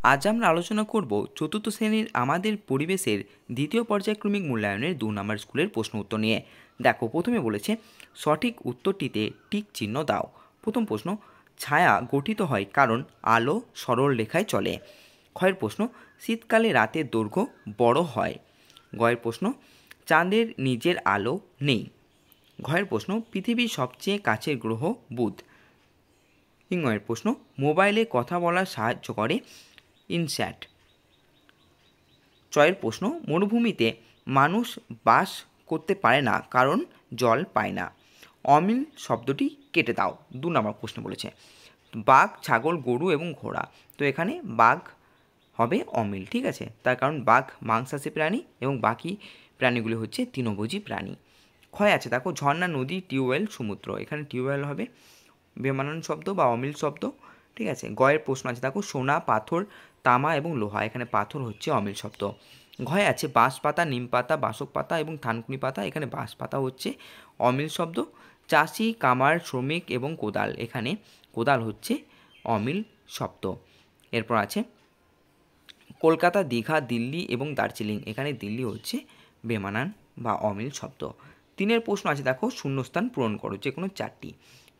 আজ আমরা আলোচনা করব চতুর্থ শ্রেণীর আমাদের পরিবেশের দ্বিতীয় পর্যায়ক্রমিক মূল্যায়নের 2 নম্বর স্কুলের প্রশ্ন উত্তর নিয়ে। দেখো, প্রথমে বলেছে সঠিক উত্তরটিতে টিক চিহ্ন দাও। প্রথম প্রশ্ন, ছায়া গঠিত হয় কারণ আলো সরল রেখায় চলে। ক্ষয়ের প্রশ্ন, শীতকালে রাতের দৈর্ঘ্য বড় হয়। গয়ের প্রশ্ন, চাঁদের নিজের আলো নেই। ঘয়ের প্রশ্ন, পৃথিবীর সবচেয়ে কাছের গ্রহ বুধ। ইংয়ের প্রশ্ন, মোবাইলে কথা বলার সাহায্য করে ইনস্যাট। চয়ের প্রশ্ন, মরুভূমিতে মানুষ বাস করতে পারে না কারণ জল পায় না। অমিল শব্দটি কেটে দাও। 2 নম্বর প্রশ্ন বলেছে বাঘ, ছাগল, গরু এবং ঘোড়া। তো এখানে বাঘ হবে অমিল, ঠিক আছে, তার কারণ বাঘ মাংসাশী প্রাণী এবং বাকি প্রাণীগুলি হচ্ছে তৃণভোজী প্রাণী। ক্ষয় আছে, দেখো ঝর্ণা, নদী, টিউবওয়েল, সমুদ্র। এখানে টিউবওয়েল হবে বেমানান শব্দ বা অমিল শব্দ, ঠিক আছে। গয়ের প্রশ্ন আছে, দেখো সোনা, পাথর, তামা এবং লোহা। এখানে পাথর হচ্ছে অমিল শব্দ। ঘয়ে আছে বাঁশ পাতা, নিম পাতা, বাসক পাতা এবং থানকুনি পাতা। এখানে বাঁশ পাতা হচ্ছে অমিল শব্দ। চাষি, কামার, শ্রমিক এবং কোদাল। এখানে কোদাল হচ্ছে অমিল শব্দ। এরপর আছে কলকাতা, দীঘা, দিল্লি এবং দার্জিলিং। এখানে দিল্লি হচ্ছে বেমানান বা অমিল শব্দ। 3 প্রশ্ন আছে, দেখো শূন্যস্থান পূরণ করো যে কোনো 4টি।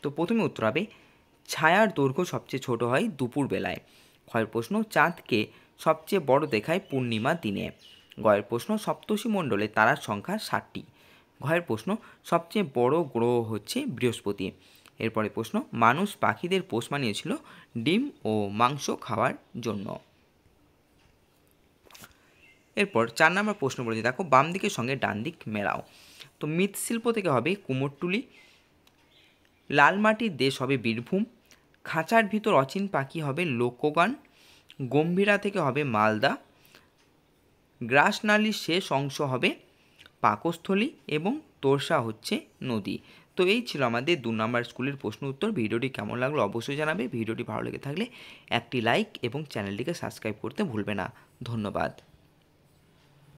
তো প্রথমে উত্তর হবে ছায়ার দৈর্ঘ্য সবচেয়ে ছোট হয় দুপুর বেলায়। ক্ষয়ের প্রশ্ন, চাঁদকে সবচেয়ে বড় দেখায় পূর্ণিমা দিনে। গয়ের প্রশ্ন, সপ্তর্ষি মণ্ডলে তারার সংখ্যা 7টি। ঘয়ের প্রশ্ন, সবচেয়ে বড় গ্রহ হচ্ছে বৃহস্পতি। এরপরে প্রশ্ন, মানুষ পাখিদের পোষ মানিয়েছিল ডিম ও মাংস খাওয়ার জন্য। এরপর 4 নম্বর প্রশ্ন বলেছে, দেখো বাম দিকের সঙ্গে ডান দিক মেলাও। তো মৃৎশিল্প থেকে হবে কুমোরটুলি। লাল মাটির দেশ হবে বীরভূম। খাঁচার ভিতর অচিন পাখি হবে লোকগান। গম্ভীরা থেকে হবে মালদা। গ্রাসনালীর শেষ অংশ হবে পাকস্থলী এবং তোরসা হচ্ছে নদী। তো এই ছিল আমাদের 2 নম্বর স্কুলের প্রশ্ন উত্তর। ভিডিওটি কেমন লাগলো অবশ্যই জানাবে। ভিডিওটি ভালো লেগে থাকলে একটি লাইক এবং চ্যানেলটিকে সাবস্ক্রাইব করতে ভুলবে না। ধন্যবাদ।